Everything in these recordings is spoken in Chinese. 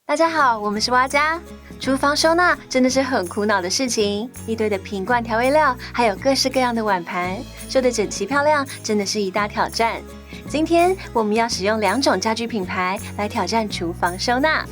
大家好，我们是蛙家。厨房收纳真的是很苦恼的事情，一堆的瓶罐调味料，还有各式各样的碗盘，收得整齐漂亮，真的是一大挑战。今天我们要使用2种家居品牌来挑战厨房收纳。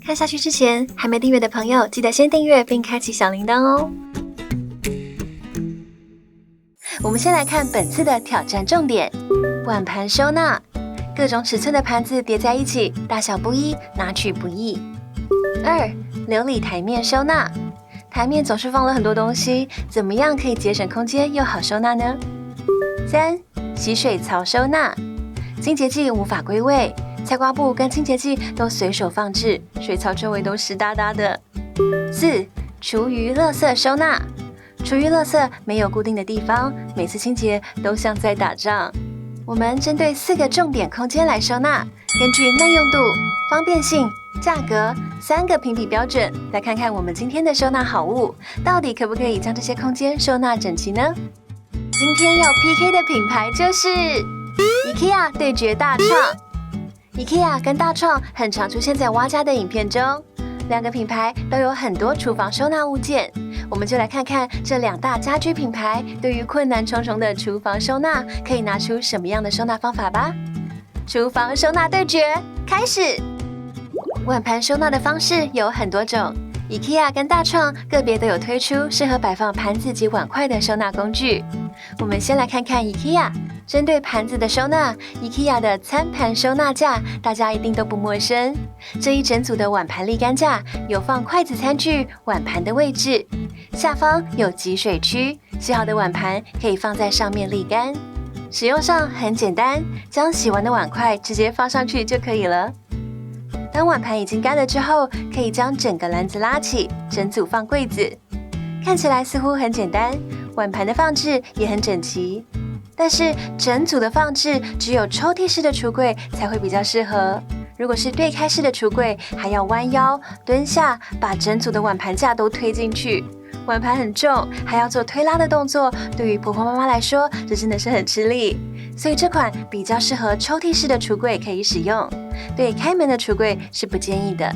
看下去之前，还没订阅的朋友，记得先订阅并开启小铃铛哦。我们先来看本次的挑战重点：碗盘收纳。各种尺寸的盘子叠在一起，大小不一，拿取不易。2. 琉璃台面收纳。台面总是放了很多东西，怎么样可以节省空间又好收纳呢？ 3. 洗水槽收纳。清洁剂无法归位，菜瓜布跟清洁剂都随手放置，水槽周围都湿哒哒的。4. 厨余垃圾收纳。厨余垃圾没有固定的地方，每次清洁都像在打仗。我们针对4个重点空间来收纳，根据耐用度、方便性、价格3个评比标准，来看看我们今天的收纳好物到底可不可以将这些空间收纳整齐呢？今天要 PK 的品牌就是 IKEA 对决大创。IKEA 跟大创很常出现在蛙家的影片中，2个品牌都有很多厨房收纳物件。我们就来看看这2大家居品牌对于困难重重的厨房收纳，可以拿出什么样的收纳方法吧。厨房收纳对决开始。碗盘收纳的方式有很多种， IKEA 跟大创个别都有推出适合摆放盘子及碗筷的收纳工具。我们先来看看 IKEA。针对盘子的收纳， IKEA 的餐盘收纳架大家一定都不陌生。这一整组的碗盘沥干架有放筷子、餐具、碗盘的位置，下方有集水区，洗好的碗盘可以放在上面沥干。使用上很简单，将洗完的碗筷直接放上去就可以了。当碗盘已经干了之后，可以将整个篮子拉起，整组放柜子。看起来似乎很简单，碗盘的放置也很整齐。但是整组的放置只有抽屉式的橱柜才会比较适合。如果是对开式的橱柜，还要弯腰蹲下，把整组的碗盘架都推进去。碗盘很重，还要做推拉的动作，对于婆婆妈妈来说，这真的是很吃力。所以这款比较适合抽屉式的橱柜可以使用，对开门的橱柜是不建议的。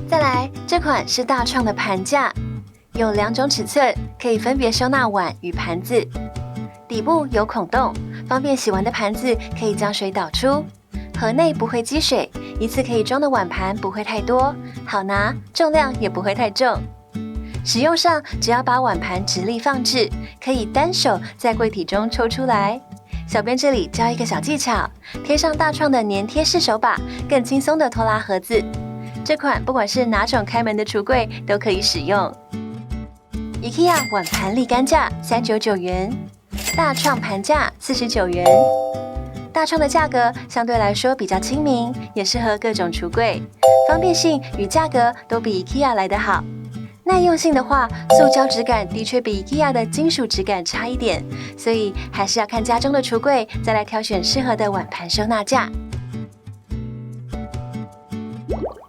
再来，这款是大创的盘架，有2种尺寸，可以分别收纳碗与盘子。底部有孔洞，方便洗完的盘子可以将水导出，盒内不会积水，一次可以装的碗盘不会太多，好拿，重量也不会太重。使用上只要把碗盘直立放置，可以单手在柜体中抽出来。小编这里教一个小技巧，贴上大创的粘贴式手把，更轻松的拖拉盒子。这款不管是哪种开门的橱柜都可以使用。IKEA 碗盘沥干架399元。大创盘架49元，大创的价格相对来说比较亲民，也适合各种橱柜，方便性与价格都比 IKEA 来得好。耐用性的话，塑胶质感的确比 IKEA 的金属质感差一点，所以还是要看家中的橱柜，再来挑选适合的碗盘收纳架。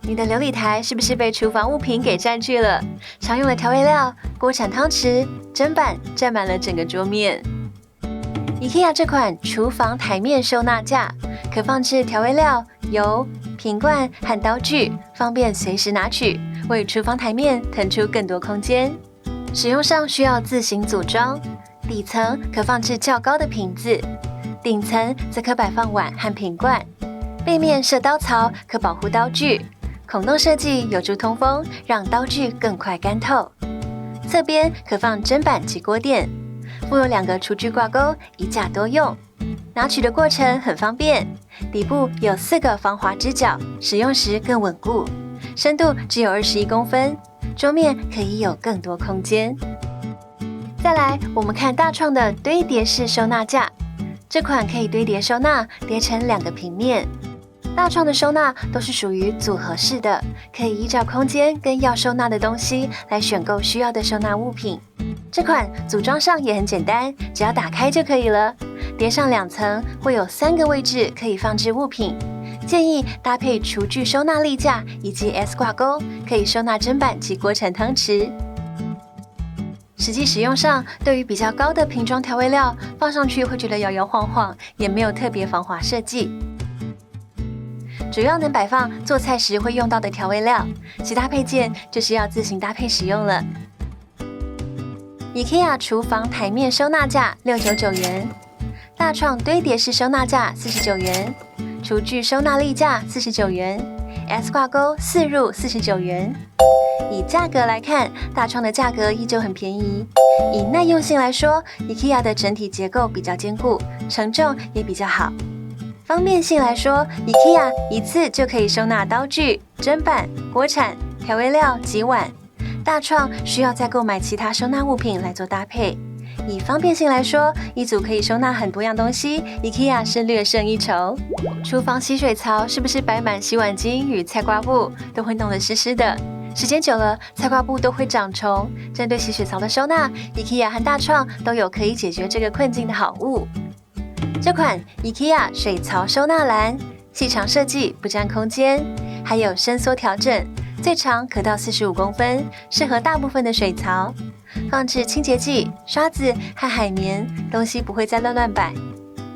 你的琉璃台是不是被厨房物品给占据了？常用的调味料、锅铲、汤匙、砧板占满了整个桌面。IKEA 这款厨房台面收纳架，可放置调味料、油、瓶罐和刀具，方便随时拿取，为厨房台面腾出更多空间。使用上需要自行组装，底层可放置较高的瓶子，顶层则可摆放碗和瓶罐，背面设刀槽可保护刀具，孔洞设计有助通风，让刀具更快干透。侧边可放砧板及锅垫，附有2个厨具挂钩，一架多用。拿取的过程很方便，底部有4个防滑支脚，使用时更稳固。深度只有21公分，桌面可以有更多空间。再来，我们看大创的堆叠式收纳架，这款可以堆叠收纳，叠成2个平面。大创的收纳都是属于组合式的，可以依照空间跟要收纳的东西来选购需要的收纳物品。这款组装上也很简单，只要打开就可以了。叠上2层，会有3个位置可以放置物品。建议搭配厨具收纳立架以及 S 挂钩，可以收纳砧板及锅铲、汤匙。实际使用上，对于比较高的瓶装调味料，放上去会觉得摇摇晃晃，也没有特别防滑设计。主要能摆放做菜时会用到的调味料，其他配件就是要自行搭配使用了。IKEA 厨房台面收纳架699元，大创堆叠式收纳架49元，厨具收纳立架49元 ，S 挂钩4入49元。以价格来看，大创的价格依旧很便宜。以耐用性来说 ，IKEA 的整体结构比较坚固，承重也比较好。方便性来说 ，IKEA 一次就可以收纳刀具、砧板、锅铲、调味料及碗。大创需要再购买其他收纳物品来做搭配。以方便性来说，一组可以收纳很多样东西 ，IKEA 是略胜一筹。厨房洗水槽是不是摆满洗碗巾与菜瓜布，都会弄得湿湿的？时间久了，菜瓜布都会长虫。针对洗水槽的收纳 ，IKEA 和大创都有可以解决这个困境的好物。这款 IKEA 水槽收纳篮，细长设计不占空间，还有伸缩调整，最长可到45公分，适合大部分的水槽。放置清洁剂、刷子和海绵，东西不会再乱摆。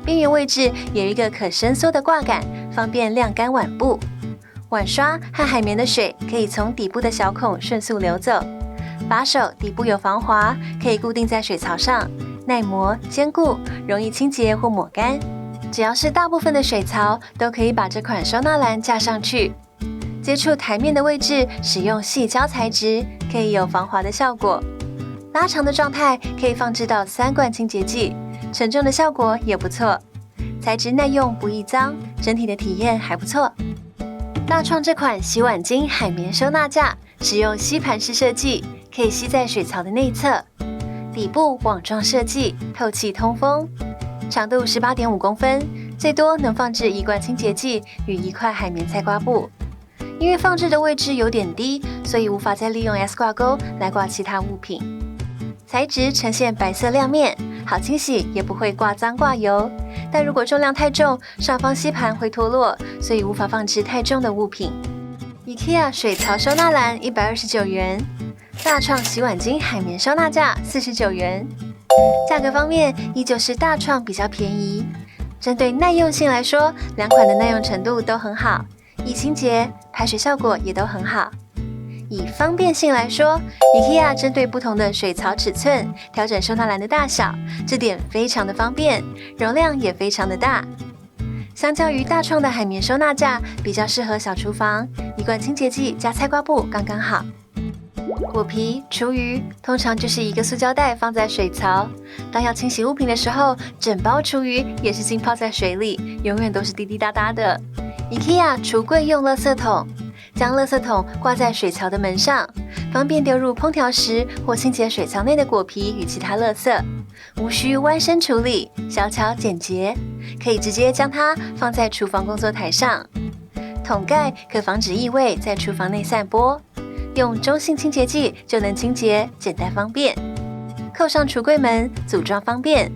边缘位置有一个可伸缩的挂杆，方便晾干碗布。碗刷和海绵的水可以从底部的小孔迅速流走。把手底部有防滑，可以固定在水槽上，耐磨坚固，容易清洁或抹干。只要是大部分的水槽，都可以把这款收纳篮架上去。接触台面的位置使用细胶材质，可以有防滑的效果。拉长的状态可以放置到3罐清洁剂，承重的效果也不错。材质耐用不易脏，整体的体验还不错。大创这款洗碗巾海绵收纳架使用吸盘式设计，可以吸在水槽的内侧，底部网状设计，透气通风，长度18.5公分，最多能放置1罐清洁剂与1块海绵菜瓜布。因为放置的位置有点低，所以无法再利用 S 挂钩来挂其他物品。材质呈现白色亮面，好清洗，也不会挂脏挂油。但如果重量太重，上方吸盘会脱落，所以无法放置太重的物品。IKEA 水槽收纳篮129元，大创洗碗巾海绵收纳架49元。价格方面，依旧是大创比较便宜。针对耐用性来说，两款的耐用程度都很好，易清洁、排水效果也都很好。以方便性来说 ，IKEA 针对不同的水槽尺寸调整收纳篮的大小，这点非常的方便，容量也非常的大。相较于大创的海绵收纳架，比较适合小厨房，1罐清洁剂加菜瓜布刚刚好。果皮、厨余通常就是一个塑胶袋放在水槽，当要清洗物品的时候，整包厨余也是浸泡在水里，永远都是滴滴答答的。IKEA 橱柜用垃圾桶。将垃圾桶挂在水槽的门上，方便丢入烹调时或清洁水槽内的果皮与其他垃圾，无需弯身处理，小巧简洁，可以直接将它放在厨房工作台上。桶盖可防止异味在厨房内散播，用中性清洁剂就能清洁，简单方便。扣上橱柜门，组装方便。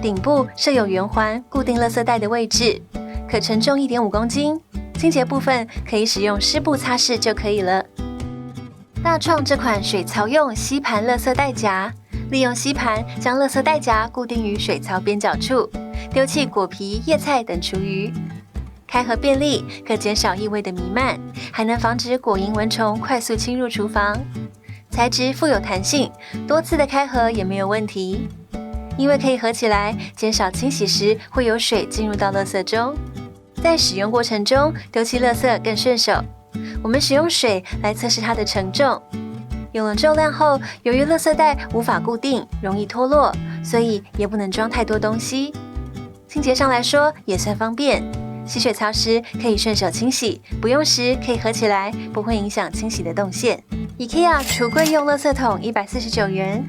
顶部设有圆环固定垃圾袋的位置，可承重1.5公斤。清洁部分可以使用湿布擦拭就可以了。大创这款水槽用吸盘垃圾袋夹，利用吸盘将垃圾袋夹固定于水槽边角处，丢弃果皮、叶菜等厨余。开合便利，可减少异味的弥漫，还能防止果蝇蚊虫快速侵入厨房。材质富有弹性，多次的开合也没有问题。因为可以合起来，减少清洗时会有水进入到垃圾中。在使用过程中，丢弃垃圾更顺手。我们使用水来测试它的承重。用了重量后，由于垃圾袋无法固定，容易脱落，所以也不能装太多东西。清洁上来说也算方便，洗水槽时可以顺手清洗，不用时可以合起来，不会影响清洗的动线。IKEA 橱柜用垃圾桶149元，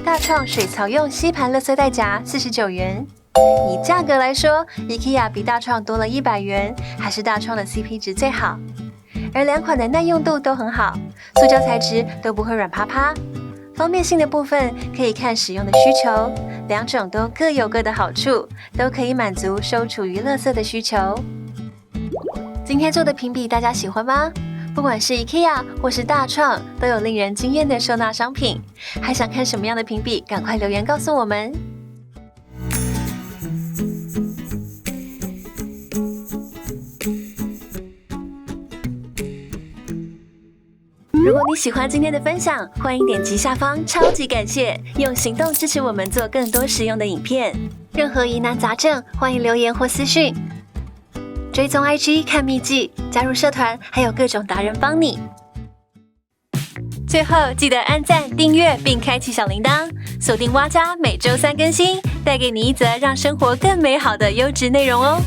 大创水槽用吸盘垃圾袋夹49元。以价格来说 ，IKEA 比大创多了100元，还是大创的 CP 值最好。而两款的耐用度都很好，塑胶材质都不会软趴趴。方便性的部分可以看使用的需求，两种都各有各的好处，都可以满足收厨余垃圾的需求。今天做的评比大家喜欢吗？不管是 IKEA 或是大创，都有令人惊艳的收纳商品。还想看什么样的评比？赶快留言告诉我们。如果你喜欢今天的分享，欢迎点击下方超级感谢，用行动支持我们做更多实用的影片。任何疑难杂症，欢迎留言或私讯。追踪 IG 看秘籍，加入社团，还有各种达人帮你。最后记得按赞、订阅并开启小铃铛，锁定蛙家每周3更新，带给你一则让生活更美好的优质内容哦。